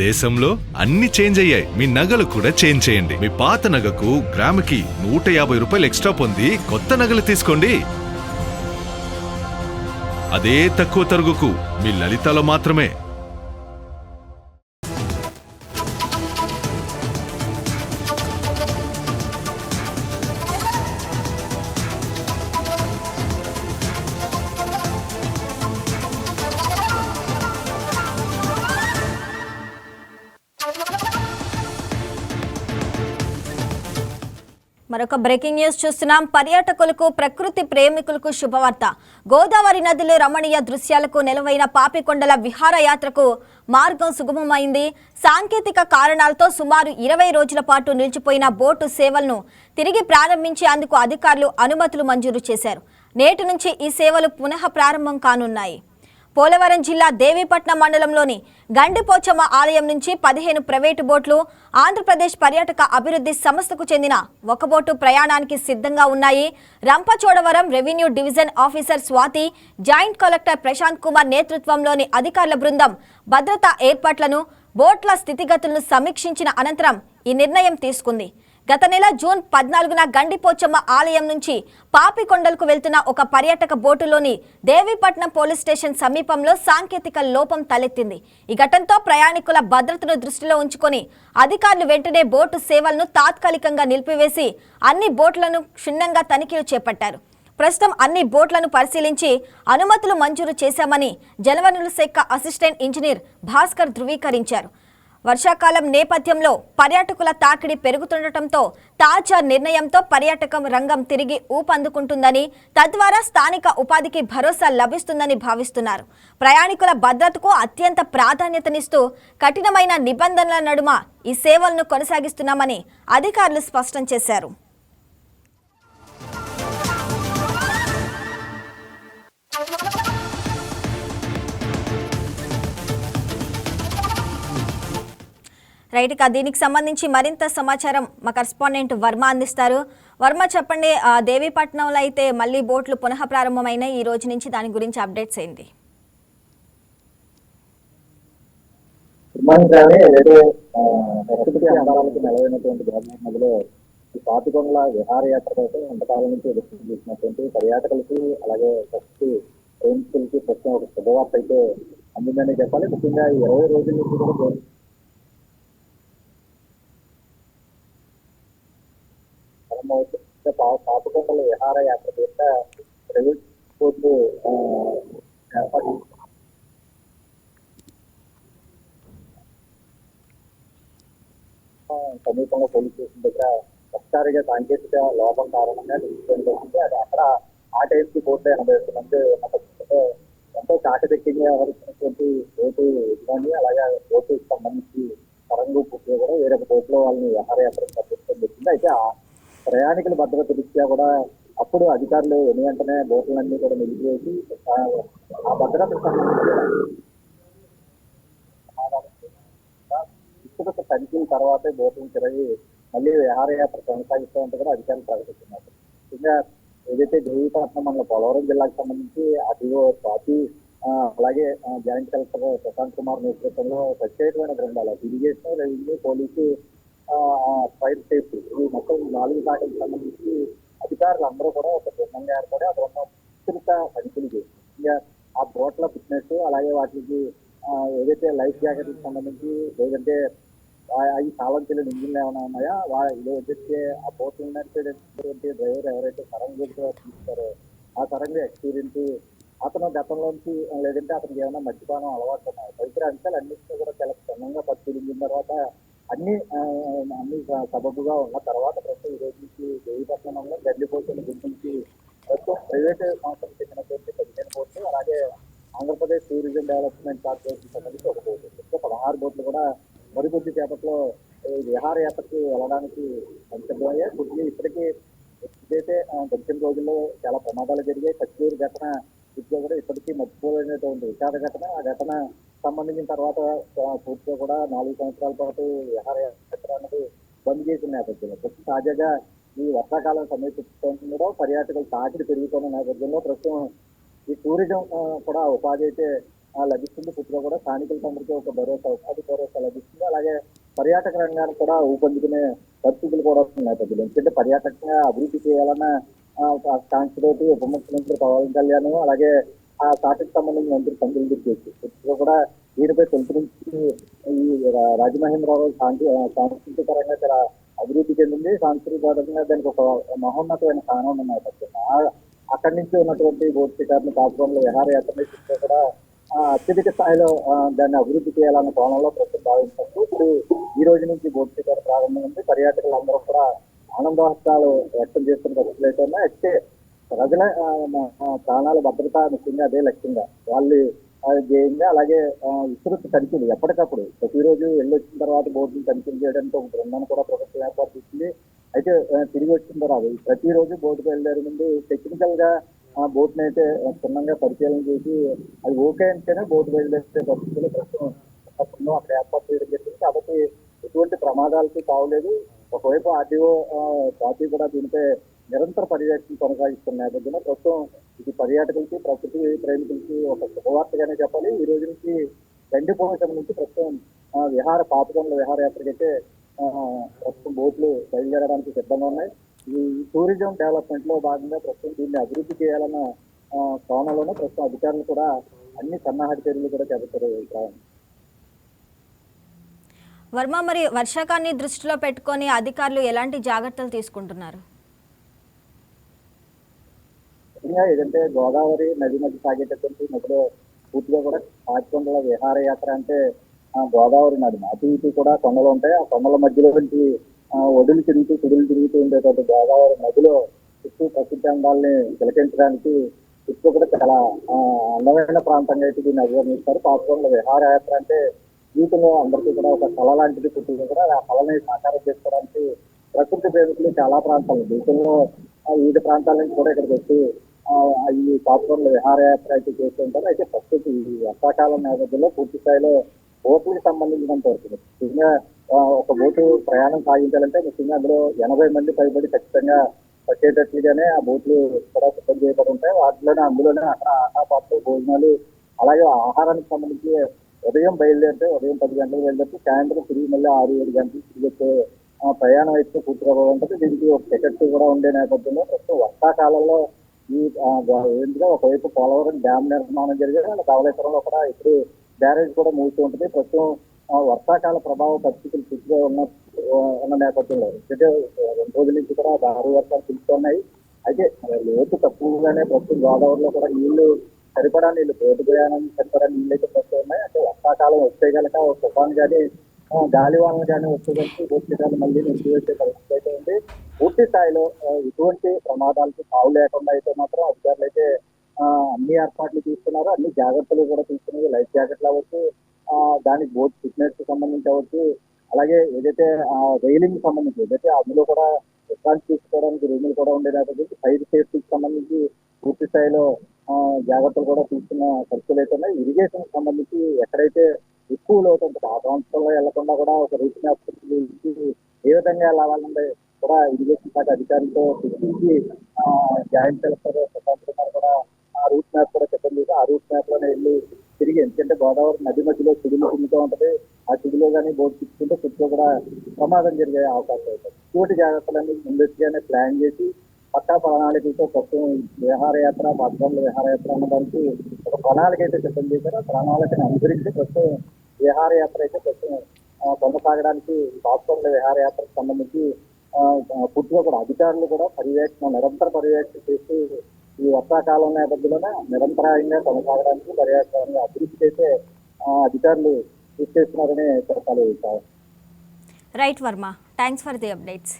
దేశంలో అన్ని చేంజ్ అయ్యాయి, మీ నగలు కూడా చేంజ్ చేయండి. మీ పాత నగకు గ్రాముకి 150 రూపాయలు ఎక్స్ట్రా పొంది కొత్త నగలు తీసుకోండి. అదే తక్కువ తరుగుకు మీ లలితలో మాత్రమే. మరొక బ్రేకింగ్ న్యూస్ చూస్తున్నాం. పర్యాటకులకు, ప్రకృతి ప్రేమికులకు శుభవార్త. గోదావరి నదిలో రమణీయ దృశ్యాలకు నెలవైన పాపికొండల విహారయాత్రకు మార్గం సుగమమైంది. సాంకేతిక కారణాలతో సుమారు 20 రోజుల పాటు నిలిచిపోయిన బోటు సేవలను తిరిగి ప్రారంభించేందుకు అధికారులు అనుమతులు మంజూరు చేశారు. నేటి నుంచి ఈ సేవలు పునః ప్రారంభం కానున్నాయి. పోలవరం జిల్లా దేవీపట్నం మండలంలోని గండిపోచమ్మ ఆలయం నుంచి 15 ప్రైవేటు బోట్లు ఆంధ్రప్రదేశ్ పర్యాటక అభివృద్ధి సంస్థకు చెందిన ఒక బోటు ప్రయాణానికి సిద్ధంగా ఉన్నాయి. Rampachodavaram revenue division officer Swathi, joint collector Prashant Kumar నేతృత్వంలోని అధికారుల బృందం భద్రతా ఏర్పాట్లను, బోట్ల స్థితిగతులను సమీక్షించిన అనంతరం ఈ నిర్ణయం తీసుకుంది. గత నెల జూన్ 14న గండిపోచమ్మ ఆలయం నుంచి పాపికొండలకు వెళ్తున్న ఒక పర్యాటక బోటులోని దేవీపట్నం పోలీస్ స్టేషన్ సమీపంలో సాంకేతిక లోపం తలెత్తింది. ఈ ఘటనతో ప్రయాణికుల భద్రతను దృష్టిలో ఉంచుకొని అధికారులు వెంటనే బోటు సేవలను తాత్కాలికంగా నిలిపివేసి అన్ని బోట్లను క్షుణ్ణంగా తనిఖీలు చేపట్టారు. ప్రస్తుతం అన్ని బోట్లను పరిశీలించి అనుమతులు మంజూరు చేశామని జలవనరుల శాఖ అసిస్టెంట్ ఇంజనీర్ భాస్కర్ ధృవీకరించారు. వర్షాకాలం నేపథ్యంలో పర్యాటకుల తాకిడి పెరుగుతుండటంతో తాజా నిర్ణయంతో పర్యాటకం రంగం తిరిగి ఊపందుకుంటుందని, తద్వారా స్థానిక ఉపాధికి భరోసా లభిస్తుందని భావిస్తున్నారు. ప్రయాణికుల భద్రతకు అత్యంత ప్రాధాన్యతనిస్తూ కఠినమైన నిబంధనల నడుమ ఈ సేవలను కొనసాగిస్తున్నామని అధికారులు స్పష్టం చేశారు. రైట్, దీనికి సంబంధించి మరింత సమాచారం మా కరెస్పాండెంట్ వర్మ అందిస్తారు. వర్మ, చెప్పండి, దేవీపట్నంలో అయితే మళ్ళీ బోట్లు పునః ప్రారంభమైనాయి. ఈ రోజు నుంచి దాని గురించి అప్డేట్స్ ఏంటి? పాపికొండల విహారయాత్ర కోసం ఎంతకాలం నుంచి ఎదుర్కొంటున్నటువంటి పర్యాటకులకి, అలాగే ప్రేమికులకి ప్రస్తుతం ఒక శుభవార్త అయితే అందిందని చెప్పాలి. ముఖ్యంగా 20 రోజుల నుంచి కూడా పాపికొండల విహారయాత్ర యొక్క ప్రైవేట్ బోట్లు ఏర్పాటు సమీపంలో పోలీస్ స్టేషన్ దగ్గర ఒకసారిగా సాంకేతిక లోపం కారణంగా నిలిచిపోయింది. అది అక్కడ ఆ టైంకి బోట్లు 80 మంది ఉన్న పరిస్థితిలో ఎంతో చాకచక్యంగా వ్యవహరిస్తున్నటువంటి బోటు యజమాని, అలాగే బోటుకి సంబంధించి తరంగు పూర్తిగా కూడా వేరొక బోట్లో వాళ్ళని విహారయాత్ర తప్పించడం వచ్చింది. అయితే ఆ ప్రయాణికుల భద్రత దృష్ట్యా కూడా అప్పుడు అధికారులు వెంటనే బోట్లన్నీ కూడా నిలిపివేసి ఆ భద్రతకు సంబంధించి విస్తృత తనిఖీల తర్వాతే బోట్లను తిరిగి మళ్ళీ విహారయాత్ర కొనసాగిస్తామంటే కూడా అధికారులు ప్రకటిస్తున్నారు. ఇంకా ఏదైతే దేవీపట్నం మన పోలవరం జిల్లాకు సంబంధించి అదిగో స్వాతి, అలాగే జాయింట్ కలెక్టర్ ప్రశాంత్ కుమార్ నేతృత్వంలో ప్రత్యేకమైన బృందాలు irrigation, revenue, police, fire safety ఈ మొత్తం 4 శాఖలకు సంబంధించి అధికారులు అందరూ కూడా ఒక బృందంగా ఏర్పడి ఆ బృందం విస్తృత తనిఖీలు చేసి ఇంకా ఆ బోట్ల ఫిట్నెస్, అలాగే వాటికి ఏదైతే లైఫ్ జాకెట్కి సంబంధించి, లేదంటే అవి కాలం చెల్లిన ఇంజిన్లు ఏమైనా ఉన్నాయా, ఏదైతే ఆ బోట్లు నడిపేటువంటి డ్రైవర్ ఎవరైతే సరంగా తీస్తారో ఆ సరంగా ఎక్స్పీరియన్స్, అతను గతంలోంచి లేదంటే అతనికి ఏమైనా మద్యపానం అలవాటు ఉన్నాయి, తదితర అంశాలు అన్నింటినీ కూడా చాలా క్షుణ్ణంగా పరిశీలించిన తర్వాత అన్ని సబబుగా ఉన్న తర్వాత ప్రస్తుతం ఈ రోజు నుంచి దేవీపట్నంలో గండిపోతున్న గురించి ప్రస్తుతం ప్రైవేట్ సంస్థలకు చెందినటువంటి 15 బోట్లు, అలాగే ఆంధ్రప్రదేశ్ టూరిజం డెవలప్మెంట్ కార్పొరేషన్ సంబంధించి ఒక బోటు, 16 బోట్లు కూడా మరికొద్ది చేపట్లో విహారయాత్రకు వెళ్ళడానికి సంసిద్ధమయ్యాయి. కొద్దిగా ఇప్పటికీ ఏదైతే గడిచిన రోజుల్లో చాలా ప్రమాదాలు జరిగాయి. కచ్చూరు ఘటన కూడా ఇప్పటికీ మర్చిపోలేనటువంటి విషాద ఘటన. ఆ ఘటన సంబంధించిన తర్వాత పూర్తిగా కూడా 4 సంవత్సరాల పాటు విహారయాత్ర అనేది బంద్ చేసిన నేపథ్యంలో ప్రస్తుతం తాజాగా ఈ వర్షాకాలం సమీపిస్తుండడం, పర్యాటకులు తాకిడి పెరుగుతున్న నేపథ్యంలో ప్రస్తుతం ఈ టూరిజం కూడా ఉపాధి అయితే లభిస్తుంది. పూర్తిగా కూడా స్థానికులందరికీ ఒక భరోసా, ఉపాధి భరోసా లభిస్తుంది. అలాగే పర్యాటక రంగాన్ని కూడా ఊపందుకునే పరిస్థితులు కూడా వస్తున్నాయి పెద్దలు. ఎందుకంటే పర్యాటకంగా అభివృద్ధి చేయాలన్న కాంక్షతోటి ఉప ముఖ్యమంత్రి పవన్ కళ్యాణ్, అలాగే ఆ శాఖకు సంబంధించిన మంత్రి సంజయ్ గిరి పూర్తిగా కూడా వీరిపై తొలుత నుంచి ఈ రాజమహేంద్రరావు సాంస్కృతిక పరంగా చాలా అభివృద్ధి చెందింది. సాంస్కృతిక పరంగా దానికి ఒక మహోన్నతమైన స్థానం ఉన్న నేపథ్యం. అక్కడి నుంచి ఉన్నటువంటి బోట్ శిఖారుని కాపురంలో విహారయాత్ర కూడా అత్యధిక స్థాయిలో దాన్ని అభివృద్ధి చేయాలన్న కోణంలో ప్రస్తుతం భావించవచ్చు. ఇప్పుడు ఈ రోజు నుంచి బోట్ శిఖారు ప్రారంభమైంది. పర్యాటకులందరూ కూడా ఆనందోత్సవాలు వ్యక్తం చేస్తున్న పరిస్థితులు అయితే ఉన్నాయి. అయితే ప్రజల ప్రాణాల భద్రత ముఖ్యంగా అదే లక్ష్యంగా వాళ్ళు ధ్యేయంగా, అలాగే విస్తృత తనిఖీలు ఎప్పటికప్పుడు ప్రతిరోజు వెళ్ళొచ్చిన తర్వాత బోర్డుని తనిఖీలు చేయడానికి ఒక బృందాన్ని కూడా ప్రభుత్వం ఏర్పాటు చేసింది. అయితే తిరిగి వచ్చిన తర్వాత ప్రతిరోజు బోర్డుకు వెళ్ళే ముందు టెక్నికల్ గా బోట్ ని అయితే క్షుణ్ణంగా పరిశీలన చేసి అది ఓకే అంటేనే బోటు బయలుదేరే పరిస్థితులు ప్రస్తుతం అక్కడ ఏర్పాటు చేయడం జరిగింది. కాబట్టి ఎటువంటి ప్రమాదాలకి తావలేదు. ఒకవైపు ఆర్టీఓ పార్టీ కూడా దీనిపై నిరంతర పర్యవేక్షణ కొనసాగిస్తున్న నేపథ్యంలో ప్రస్తుతం ఇది పర్యాటకులకి, ప్రకృతి ప్రేమికులకి ఒక శుభవార్తగానే చెప్పాలి. ఈ రోజు నుంచి గండిపోవటం నుంచి ప్రస్తుతం పాపకొండల విహారయాత్రకైతే ప్రస్తుతం బోట్లు బయలుదేరడానికి సిద్ధంగా ఉన్నాయి. ఈ టూరిజం డెవలప్మెంట్ లో భాగంగా ప్రస్తుతం దీన్ని అభివృద్ధి చేయాలన్న కోణంలోనే ప్రస్తుతం అధికారులు కూడా అన్ని సన్నాహక చర్యలు కూడా చేపట్టారు. వర్మ, మరి వర్షాకాన్ని దృష్టిలో పెట్టుకొని అధికారులు ఎలాంటి జాగ్రత్తలు తీసుకుంటున్నారు? ఏదంటే గోదావరి నది మధ్య సాగేటటువంటి నదిలో పూర్తిగా కూడా పాచికొండల విహారయాత్ర అంటే గోదావరి నది అటు ఇటు కూడా కొండలు ఉంటాయి. ఆ కొండల మధ్యలో నుంచి ఒడులు తిరుగుతూ కుడులు తిరుగుతూ ఉండేటువంటి గోదావరి నదిలో చుట్టూ ప్రసిద్ధ అందాలని తిలకించడానికి చుట్టూ కూడా చాలా అందమైన ప్రాంతంగా అయితే దీన్ని అభివర్ణిస్తారు. పాచికొండల విహారయాత్ర అంటే జీవితంలో అందరికీ కూడా ఒక కళ లాంటిది. పుట్టింది కూడా ఆ కళని సాకారం చేసుకోవడానికి ప్రకృతి ప్రేమికులు చాలా ప్రాంతాలు దేశంలో వివిధ ప్రాంతాల నుంచి కూడా ఇక్కడికి వచ్చి ఈ పాచికొండల విహారయాత్ర అయితే చేస్తుంటారు. అయితే ప్రస్తుతం ఈ వర్షాకాలం నేపథ్యంలో పూర్తి స్థాయిలో బోట్లకు సంబంధించినంత వరకు ముఖ్యంగా ఒక బోటు ప్రయాణం సాగించాలంటే ముఖ్యంగా అందులో 80 మంది పైబడి ఖచ్చితంగా వచ్చేటట్లుగానే ఆ బోట్లు కూడా సిద్ధం చేయబడి ఉంటాయి. అందులోనే అక్కడ ఆహాపాత్ర భోజనాలు, అలాగే ఆహారానికి సంబంధించి ఉదయం 10 గంటలకు బయలుదేరితే సాయంత్రం తిరిగి మళ్ళీ 6-7 గంటలకు తిరిగి వచ్చే ప్రయాణం అయితే పూర్తిగా ఉంటుంది. దీనికి ఒక టికెట్ కూడా ఉండే నేపథ్యంలో ప్రస్తుతం వర్షాకాలంలో ఈ ఒకవైపు పోలవరం డ్యామ్ నిర్మాణం జరిగేది, ధవళేశ్వరంలో కూడా ఇప్పుడు బ్యారేజ్ కూడా మూసి ఉంటుంది. ప్రస్తుతం వర్షాకాల ప్రభావ పరిస్థితులు పూర్తిగా ఉన్న నేపథ్యంలో ఎందుకంటే 2 రోజుల నుంచి కూడా భారీ వర్షాలు కురుస్తున్నాయి. అయితే లోతు తక్కువగానే ప్రస్తుతం గోదావరిలో కూడా సరిపడా నీళ్లు బోటు ప్రయాణం సరిపడా నీళ్ళు అయితే ప్రస్తుతం ఉన్నాయి. అంటే వర్షాకాలం వస్తే కనుక తుఫాన్ కానీ గాలివానలు కానీ వచ్చేదానికి బోట్లు మళ్ళీ నిలిపివేసే పరిస్థితి అయితే ఉంది. పూర్తి స్థాయిలో ఎటువంటి ప్రమాదాలకు తావు లేకుండా అయితే మాత్రం అధికారులు అయితే అన్ని ఏర్పాట్లు తీసుకున్నారు, అన్ని జాగ్రత్తలు కూడా తీసుకున్నారు. లైఫ్ జాకెట్లు అవ్వచ్చు, దానికి బోట్ ఫిట్నెస్ కి సంబంధించి అవ్వచ్చు, అలాగే ఏదైతే రైలింగ్ సంబంధించి ఏదైతే అందులో కూడా విశ్రాంతి తీసుకోవడానికి రూములు కూడా ఉండే నేపథ్యం ఫైర్ సేఫ్టీకి సంబంధించి పూర్తి స్థాయిలో జాగ్రత్తలు కూడా తీసుకున్న పరిస్థితులు అయితే ఉన్నాయి. ఇరిగేషన్ సంబంధించి ఎక్కడైతే ఎక్కువ లోటు ఉంటుంది ఆ ప్రాంతంలో వెళ్లకుండా కూడా ఒక రూట్ మ్యాప్ ఏ విధంగా వెళ్ళాలంటే కూడా ఇరిగేషన్ శాఖ అధికారులతో చర్చించి జాయింట్ కలెక్టర్ కూడా ఆ రూట్ మ్యాప్ కూడా సిద్ధం చేసి ఆ రూట్ మ్యాప్ లోనే వెళ్ళి తిరిగి, ఎందుకంటే గోదావరి నది మధ్యలో సిడులు తిరుగుతూ ఉంటది. ఆ సిడులో కానీ బోట్ తీసుకుంటే చుట్టూ కూడా ప్రమాదం జరిగే అవకాశం అవుతుంది. ఇటువంటి జాగ్రత్తలన్నీ ముందస్తుగానే ప్లాన్ చేసి పక్కా ప్రణాళికలతో ప్రస్తుతం విహారయాత్ర, పాచికొండల విహారయాత్ర అన్నదానికి ఒక ప్రణాళిక అయితే సిద్ధం చేశారు. ఆ ప్రణాళికను అనుసరించి ప్రస్తుతం విహారయాత్ర అయితే ప్రస్తుతం కొనసాగడానికి పాచికొండల విహారయాత్రకు సంబంధించి పూర్తిగా కూడా అధికారులు కూడా నిరంతర పర్యవేక్షణ చేస్తూ ఈ వర్షాకాలం నేపథ్యంలోనే నిరంతరాయంగా కొనసాగడానికి పర్యాటకాన్ని అభివృద్ధి చేసే అధికారులు కృషి చేస్తున్నారని చెప్పాలి. Right Varma, thanks for the updates.